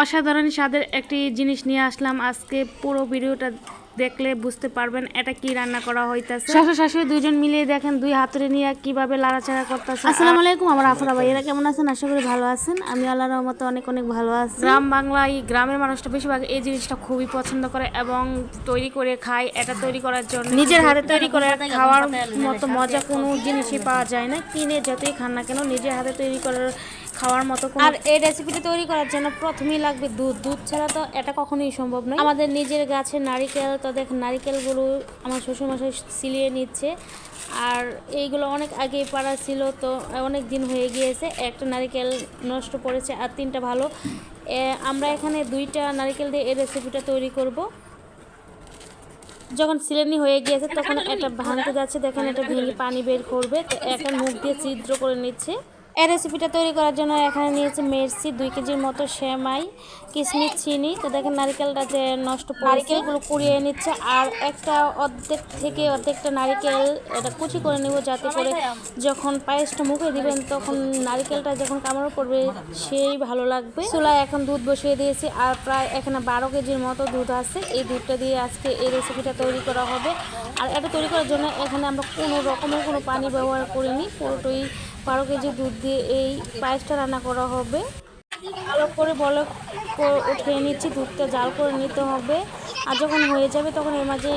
অসাধারণ স্বাদের একটি জিনিস নিয়ে আসলাম আজকে। পুরো ভিডিওটা দেখলে বুঝতে পারবেন এটা কি রান্না করা হইতাছে। শাশুড়ি শাশুড়ি দুইজন মিলে দেখেন দুই হাতুড়ি নিয়ে কিভাবে লাড়াচাড়া করতেছে। আসসালামু আলাইকুম আমার আফরা ভাইয়েরা কেমন আছেন? আশা করি ভালো আছেন। আমি আল্লাহর রহমতে অনেক অনেক ভালো আছি। গ্রাম বাংলায় গ্রামের মানুষটা বেশিরভাগ এই জিনিসটা খুবই পছন্দ করে এবং তৈরি করে খায়। এটা তৈরি করার জন্য নিজের হাতে তৈরি করে খাওয়ার মতো মজা কোনো জিনিসই পাওয়া যায় না। কিনে যতই খান না কেন নিজের হাতে তৈরি করার খাওয়ার মতো। আর এই রেসিপিটা তৈরি করার জন্য প্রথমেই লাগবে দুধ। দুধ ছাড়া তো এটা কখনোই সম্ভব নয়। আমাদের নিজের গাছের নারিকেল, তো দেখেন নারিকেলগুলো আমার শ্বশুরমশাই ছিলিয়ে নিচ্ছে। আর এইগুলো অনেক আগেই পাড়া ছিল, তো অনেক দিন হয়ে গিয়েছে। একটা নারিকেল নষ্ট করেছে আর তিনটা ভালো। আমরা এখানে দুইটা নারিকেল দিয়ে এই রেসিপিটা তৈরি করব। যখন সিলেনি হয়ে গিয়েছে তখন এটা ভাঙতে যাচ্ছে, দেখেন এটা ভেঙে পানি বের করবে। তো একটা মুখ দিয়ে ছিদ্র করে নিচ্ছে। এই রেসিপিটা তৈরি করার জন্য এখানে নিয়েছি মেরসি 2 কেজির মতো, সেমাই, কিশমিশ, চিনি। তো দেখেন নারিকেলটা যে নষ্ট নারিকেলগুলো কুড়িয়ে নিচ্ছে। আর একটা অর্ধেকটা নারিকেল এটা কুচি করে নেব, যাতে করে যখন পায়েসটা মুখে দিবেন তখন নারিকেলটা যখন কামড় পড়বে সেই ভালো লাগবে। চুলায় এখন দুধ বসিয়ে দিয়েছি আর প্রায় এখানে 12 কেজির মতো দুধ আছে। এই দুধটা দিয়ে আজকে এই রেসিপিটা তৈরি করা হবে। আর এটা তৈরি করার জন্য এখানে আমরা কোনো রকমের কোনো পানি ব্যবহার করিনি, পুরোটাই 12 কেজি দুধ দিয়ে এই পায়েসটা রান্না করা হবে। ভালো করে বলক উঠিয়ে নিচ্ছি, দুধটা জাল করে নিতে হবে। আর যখন হয়ে যাবে তখন এর মাঝে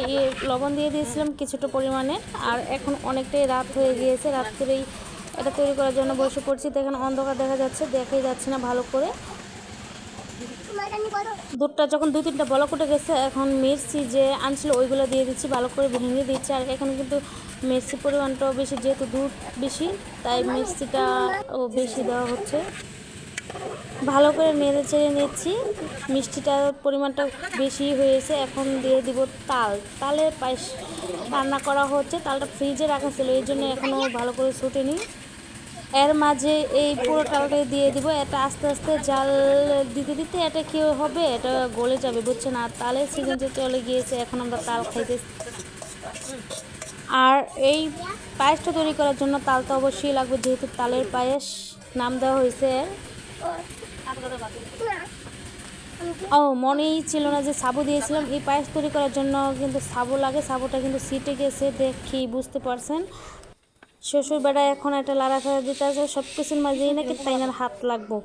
লবণ দিয়ে দিয়েছিলাম কিছুটা পরিমাণে। আর এখন অনেকটাই রাত হয়ে গিয়েছে, রাত্রেই এটা তৈরি করার জন্য বসে পড়ছি। তো এখন অন্ধকার দেখা যাচ্ছে, দেখাই যাচ্ছে না ভালো করে। দুধটা যখন 2-3টা বলক উঠে গেছে, এখন মির্চি যে আনছিল ওইগুলো দিয়ে দিচ্ছি, ভালো করে ভেঙে দিচ্ছি। আর এখন কিন্তু মির্চির পরিমাণটাও বেশি, যেহেতু দুধ বেশি তাই মির্চিটাও বেশি দেওয়া হচ্ছে। ভালো করে নেড়ে চেড়ে নিচ্ছি। মিষ্টিটার পরিমাণটা বেশি হয়েছে। এখন দিয়ে দিব তালের পায়েস রান্না করা হচ্ছে। তালটা ফ্রিজে রাখা ছিল, এই জন্য এখনও ভালো করে ছুটেনি। এর মাঝে এই পুরো তালটাই দিয়ে দিব। এটা আস্তে আস্তে জাল দিতে দিতে এটা কি হবে, এটা গলে যাবে, বুঝছেন। আর তালের সিজন যে চলে গিয়েছে, এখন আমরা তাল খাইতে। আর এই পায়েসটা তৈরি করার জন্য তাল তো অবশ্যই লাগবে, যেহেতু তালের পায়েস নাম দেওয়া হয়েছে। ও মনেই ছিল না যে সাবু দিয়েছিলাম। এই পায়েস তৈরি করার জন্য কিন্তু সাবু লাগে, সাবুটা কিন্তু সিটে গেছে, দেখি বুঝতে পারছেন। শ্বশুর বেড়া এখন একটা লাড়াচাড়া দিতে আছে, সব কিছুর মাঝেই নাকি তাইনার হাত লাগবো।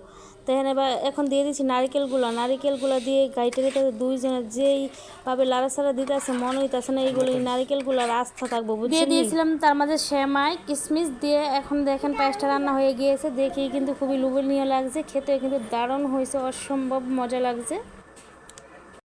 তাই এবার এখন দিয়ে দিচ্ছি নারিকেলগুলো দিয়ে গাইটে দুইজনের যেইভাবে লাড়াচাড়া দিতে আছে মনে হইতেছে না এইগুলো নারিকেলগুলো আস্থা থাকবো, দিয়ে দিয়েছিলাম। তার মাঝে সেমাই কিশমিশ দিয়ে এখন দেখেন পায়েসটা রান্না হয়ে গিয়েছে। দেখেই কিন্তু খুবই লোভনীয় লাগছে, খেতে কিন্তু দারুণ হয়েছে, অসম্ভব মজা লাগছে।